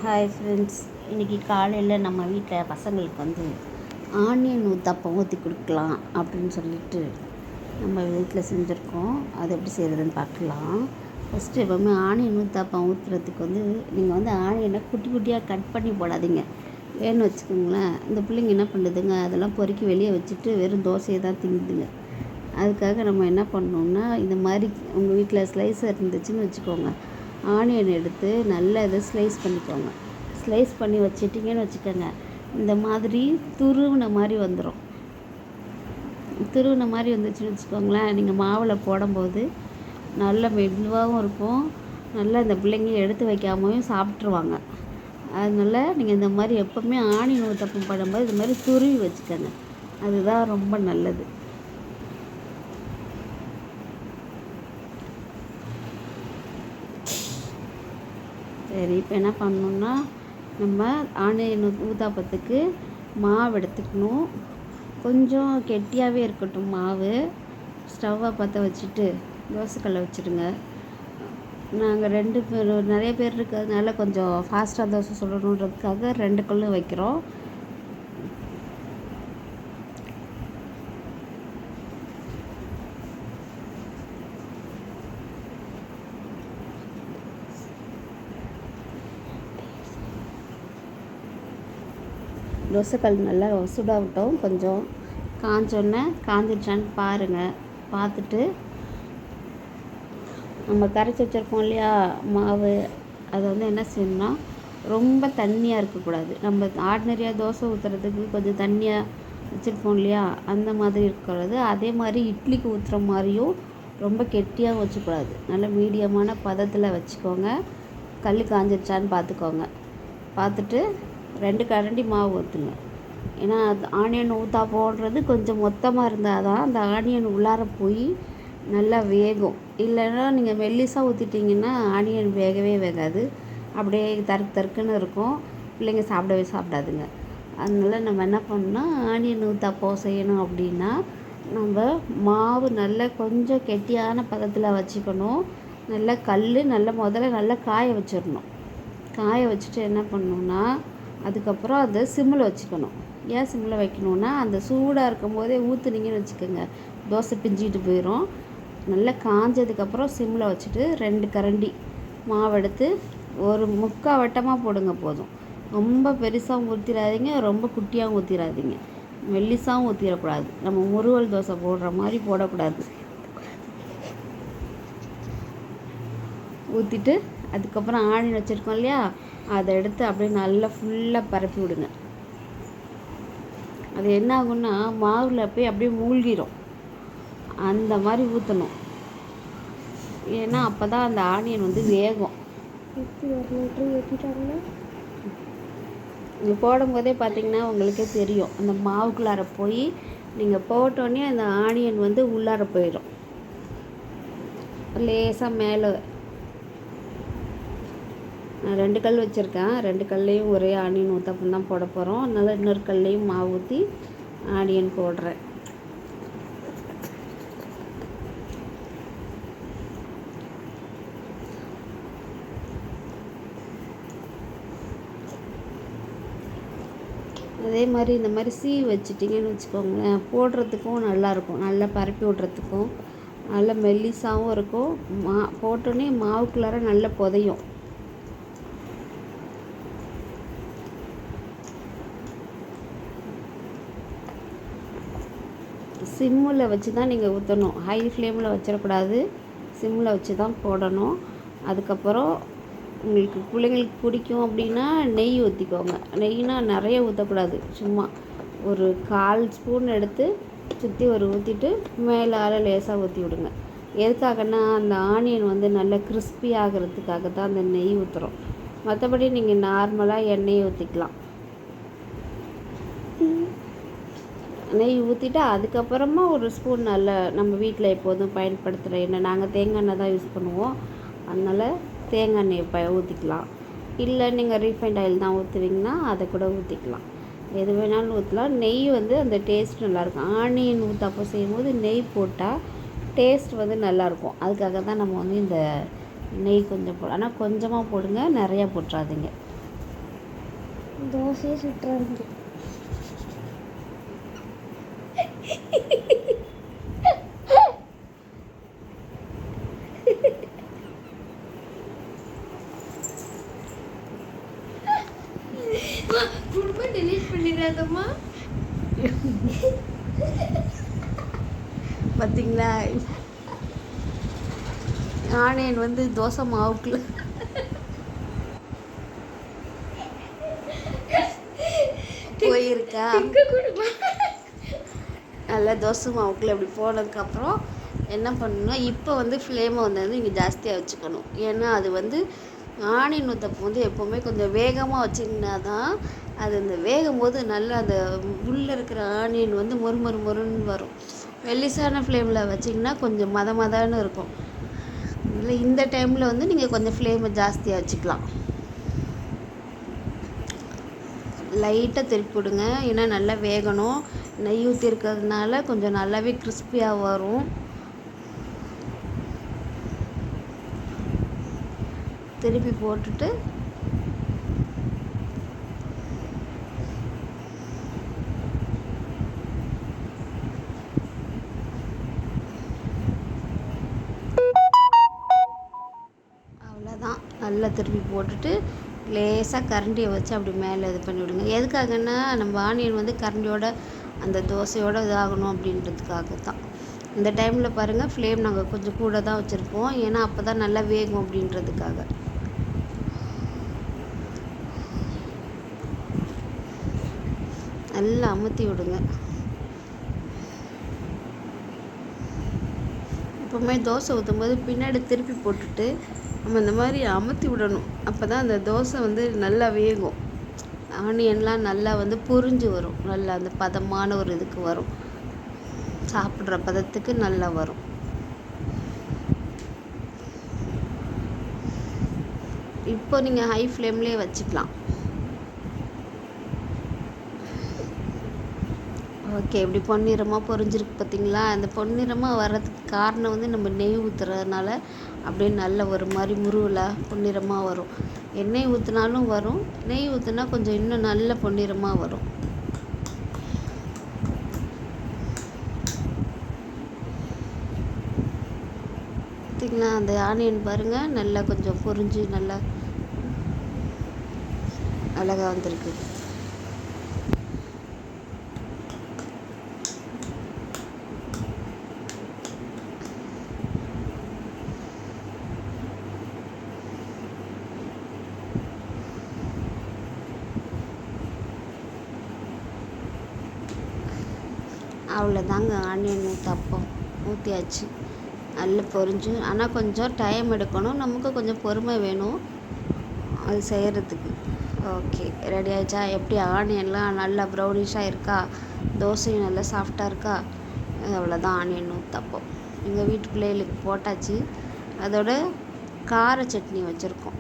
Hi friends, இன்றைக்கி காலையில் நம்ம வீட்டில் பசங்களுக்கு ஆனியன் ஊத்தாப்பம் ஊற்றி கொடுக்கலாம் அப்படின்னு சொல்லிட்டு நம்ம வீட்டில் செஞ்சுருக்கோம். அது எப்படி செய்கிறதுன்னு பார்க்கலாம். ஃபஸ்ட்டு எப்போவுமே ஆனியன் ஊத்தாப்பம் ஊற்றுறதுக்கு நீங்கள் ஆனியனை குட்டி குட்டியாக கட் பண்ணி போடாதீங்க. ஏன்னு வச்சுக்கோங்களேன், இந்த பிள்ளைங்க என்ன பண்ணுதுங்க, அதெல்லாம் பொறுக்கி வெளியே வச்சுட்டு வெறும் தோசையை தான் திங்குதுங்க. அதுக்காக நம்ம என்ன பண்ணணுன்னா, இந்த மாதிரி உங்கள் வீட்டில் ஸ்லைஸர் இருந்துச்சுன்னு வச்சுக்கோங்க, ஆனியன் எடுத்து நல்லா இதை ஸ்லைஸ் பண்ணிக்கோங்க. ஸ்லைஸ் பண்ணி வச்சிட்டிங்கன்னு வச்சுக்கோங்க, இந்த மாதிரி துருவின மாதிரி வந்துடும். துருவின மாதிரி வந்துச்சுன்னு வச்சுக்கோங்களேன், நீங்கள் மாவில் போடும்போது நல்ல மெதுவாகவும் இருக்கும், நல்லா இந்த பிள்ளைங்க எடுத்து வைக்காமையும் சாப்பிட்ருவாங்க. அதனால் நீங்கள் இந்த மாதிரி எப்போவுமே ஆனியன் ஊத்தாப்பம் பண்ணும்போது இது மாதிரி துருவி வச்சுக்கோங்க, அதுதான் ரொம்ப நல்லது. சரி, இப்போ என்ன பண்ணணுன்னா, நம்ம ஆனியன் ஊத்தாப்பத்துக்கு மாவு எடுத்துக்கணும். கொஞ்சம் கெட்டியாகவே இருக்கட்டும் மாவு. ஸ்டவ்வை பற்ற வச்சுட்டு தோசைக்கல்லை வச்சுடுங்க. நாங்கள் நிறைய பேர் இருக்கிறதுனால கொஞ்சம் ஃபாஸ்ட்டாக தோசை சுடணுன்றதுக்காக 2 கல் வைக்கிறோம். தோசைக்கல் நல்லா சுடாகட்டும். கொஞ்சம் காஞ்சோடனே காஞ்சிடுச்சான்னு பாருங்கள். பார்த்துட்டு நம்ம கரைச்சி வச்சுருக்கோம் இல்லையா மாவு, அதை என்ன செய்யணும்னா, ரொம்ப தண்ணியாக இருக்கக்கூடாது. நம்ம ஆர்டினரியாக தோசை ஊற்றுறதுக்கு கொஞ்சம் தண்ணியாக வச்சுருப்போம் இல்லையா, அந்த மாதிரி இருக்கிறது. அதே மாதிரி இட்லிக்கு ஊற்றுற மாதிரியும் ரொம்ப கெட்டியாக வச்சுக்கூடாது. நல்லா மீடியமான பதத்தில் வச்சுக்கோங்க. கல் காஞ்சிடுச்சான்னு பார்த்துக்கோங்க. பார்த்துட்டு 2 கரண்டி மாவு ஊற்றுங்க. ஏன்னா ஆனியன் ஊத்தாப்போன்றது கொஞ்சம் மொத்தமாக இருந்தால் தான் அந்த ஆனியன் உள்ளார போய் நல்லா வேகும். இல்லைன்னா நீங்கள் மெல்லிசாக ஊற்றிட்டிங்கன்னா ஆனியன் வேகவே வேகாது, அப்படியே தறுக்குன்னு இருக்கும். பிள்ளைங்க சாப்பிடாதுங்க. அதனால் நம்ம என்ன பண்ணணும்னா, ஆனியன் ஊத்தாப்பம் செய்யணும் அப்படின்னா நம்ம மாவு நல்லா கொஞ்சம் கெட்டியான பதத்தில் வச்சுக்கணும். நல்லா முதல்ல நல்லா காய வச்சிடணும். காய வச்சுட்டு என்ன பண்ணணுன்னா, அதுக்கப்புறம் அதை சிம்மில் வச்சுக்கணும். ஏன் சிம்மில் வைக்கணுன்னா, அந்த சூடாக இருக்கும் போதே ஊற்றுனீங்கன்னு வச்சுக்கோங்க, தோசை பிஞ்சிட்டு போயிடும். நல்லா காஞ்சதுக்கப்புறம் சிம்மில் வச்சுட்டு 2 கரண்டி மாவு எடுத்து ஒரு 3/4 வட்டமாக போடுங்க போதும். ரொம்ப பெருசாகவும் ஊற்றிடாதீங்க, ரொம்ப குட்டியாகவும் ஊற்றிடாதீங்க, மெல்லிசாகவும் ஊற்றிடக்கூடாது. நம்ம முறுவல் தோசை போடுற மாதிரி போடக்கூடாது. ஊற்றிட்டு அதுக்கப்புறம் ஆனியன் வச்சுருக்கோம் இல்லையா, அதை எடுத்து அப்படியே நல்லா ஃபுல்லாக பரப்பி விடுங்க. அது என்ன ஆகுன்னா, மாவில் போய் அப்படியே மூழ்கிடும். அந்த மாதிரி ஊற்றணும். ஏன்னா அப்போ தான் அந்த ஆனியன் வேகும். நீங்கள் போடும்போதே பார்த்தீங்கன்னா உங்களுக்கே தெரியும், அந்த மாவுக்குள்ளார போய் நீங்கள் போட்டோடனே அந்த ஆனியன் உள்ளார போயிடும். லேசாக மேலே நான் 2 கல் வச்சுருக்கேன். 2 கல்லையும் ஒரே ஆனியன் ஊத்தாப்பம் தான் போட போகிறோம். அதனால் இன்னொரு கல்லையும் மாவு ஊற்றி ஆனியன் போடுறேன். அதே மாதிரி இந்த மாதிரி சீவி வச்சிட்டிங்கன்னு வச்சுக்கோங்களேன், போடுறதுக்கும் நல்லாயிருக்கும். நல்லா பரப்பி விட்றதுக்கும் நல்லா மெல்லிசாகவும் இருக்கும். போட்டோன்னே மாவுக்குள்ளார நல்லா புதையும். சிம்மில் வச்சு தான் நீங்கள் ஊற்றணும். ஹை ஃப்ளேமில் வச்சிடக்கூடாது, சிம்மில் வச்சு தான் போடணும். அதுக்கப்புறம் உங்களுக்கு பிள்ளைங்களுக்கு பிடிக்கும் அப்படின்னா நெய் ஊற்றிக்கோங்க. நெய்னா நிறைய ஊற்றக்கூடாது, சும்மா ஒரு 1/4 ஸ்பூன் எடுத்து சுற்றி ஊற்றிட்டு மேலால் லேசாக ஊற்றி விடுங்க. எதுக்காகன்னா, அந்த ஆனியன் நல்லா கிறிஸ்பி ஆகிறதுக்காக தான் அந்த நெய் ஊற்றுறோம். மற்றபடி நீங்கள் நார்மலாக எண்ணெயை ஊற்றிக்கலாம். நெய் ஊற்றிட்டு அதுக்கப்புறமா ஒரு ஸ்பூன் நம்ம வீட்டில் எப்போதும் பயன்படுத்துகிற எண்ணெய், நாங்கள் தேங்காய் எண்ணெய் தான் யூஸ் பண்ணுவோம், அதனால் தேங்காய் எண்ணெய் ஊற்றிக்கலாம். இல்லை நீங்கள் ரீஃபைண்ட் ஆயில் தான் ஊற்றுவீங்கன்னா அதை கூட ஊற்றிக்கலாம். எது வேணாலும் ஊற்றலாம். நெய் அந்த டேஸ்ட் நல்லாயிருக்கும். ஆனியன் ஊத்தாப்பம் செய்யும்போது நெய் போட்டால் டேஸ்ட் நல்லாயிருக்கும். அதுக்காக தான் நம்ம இந்த நெய் கொஞ்சம் ஆனால் கொஞ்சமாக போடுங்க, நிறையா போட்டுறாதீங்க. தோசையை சுட்டுறது. குடும்பம் டெலீட் பண்ணிடாதம்மா. பார்த்தீங்களா, ஆனியன் வந்து தோசை மாவுக்குள்ள போயிருக்கா. நல்லா தோசை மாவுக்குள்ள இப்படி போனதுக்கப்புறம் என்ன பண்ணணும், இப்போ வந்து ஃப்ளேமை வந்து இங்கே ஜாஸ்தியாக வச்சுக்கணும். ஏன்னா அது வந்து ஆனியன் ஊற்றப்போ வந்து எப்போவுமே கொஞ்சம் வேகமாக வச்சிங்கன்னா தான் அது அந்த வேகும் போது நல்லா அந்த உள்ளே இருக்கிற ஆனியன் வந்து மொறுன்னு வரும். மெல்லிசான ஃப்ளேமில் வச்சிங்கன்னா கொஞ்சம் மதன்னு இருக்கும். இல்லை இந்த டைமில் வந்து நீங்கள் கொஞ்சம் ஃப்ளேமை ஜாஸ்தியாக வச்சுக்கலாம். லைட்டாக திருப்பி விடுங்க, ஏன்னா நல்லா வேகணும். நெய் ஊற்றி இருக்கிறதுனால கொஞ்சம் நல்லாவே கிறிஸ்பியாக வரும். திருப்பி போட்டுட்டு அவ்வளோதான். நல்லா திருப்பி போட்டுட்டு லேசாக கரண்டியை வச்சு அப்படி மேலே இது பண்ணி விடுங்க. எதுக்காகன்னா நம்ம ஆனியன் வந்து கரண்டியோட அந்த தோசையோட இதாகணும் அப்படின்றதுக்காக தான். இந்த டைமில் பாருங்கள், ஃப்ளேம் நாங்கள் கொஞ்சம் கூட தான் வச்சுருப்போம். ஏன்னா அப்போ தான் நல்லா வேகும் அப்படின்றதுக்காக. நல்லா அமுத்தி விடுங்க. எப்போவுமே தோசை ஊற்றும்போது பின்னாடி திருப்பி போட்டுட்டு நம்ம இந்த மாதிரி அமுத்தி விடணும். அப்போ தான் அந்த தோசை வந்து நல்லா வேகும். ஆனியன்லாம் நல்லா வந்து பொரிஞ்சு வரும். நல்லா அந்த பதமான ஒரு இதுக்கு வரும். சாப்பிட்ற பதத்துக்கு நல்லா வரும். இப்போ நீங்கள் ஹை ஃப்ளேம்லேயே வச்சுக்கலாம். ஓகே, இப்படி பொன்னிறமாக பொரிஞ்சிருக்கு பார்த்தீங்களா. அந்த பொன்னிறமாக வர்றதுக்கு காரணம் வந்து நம்ம நெய் ஊற்றுறதுனால அப்படியே நல்ல ஒரு மாதிரி முருவலாக பொன்னிறமாக வரும். எண்ணெய் ஊற்றினாலும் வரும், நெய் ஊற்றினா கொஞ்சம் இன்னும் நல்ல பொன்னிறமாக வரும். பார்த்தீங்களா, அந்த ஆனியன் பாருங்கள் நல்லா கொஞ்சம் பொரிஞ்சு நல்லா அழகாக வந்திருக்கு. அவ்வளோதாங்க, ஆனியன் ஊற்றப்பம் ஊற்றியாச்சு. நல்லா பொரிஞ்சு, ஆனால் கொஞ்சம் டைம் எடுக்கணும். நமக்கு கொஞ்சம் பொறுமை வேணும் அது செய்கிறதுக்கு. ஓகே, ரெடி ஆகிடுச்சா? எப்படி ஆனியன்லாம் நல்லா ப்ரௌனிஷாக இருக்கா, தோசையும் நல்லா சாஃப்டாக இருக்கா. அவ்வளோதான் ஆனியன் ஊற்றப்பம். எங்கள் வீட்டு பிள்ளைகளுக்கு போட்டாச்சு. அதோட கார சட்னி வச்சுருக்கோம்.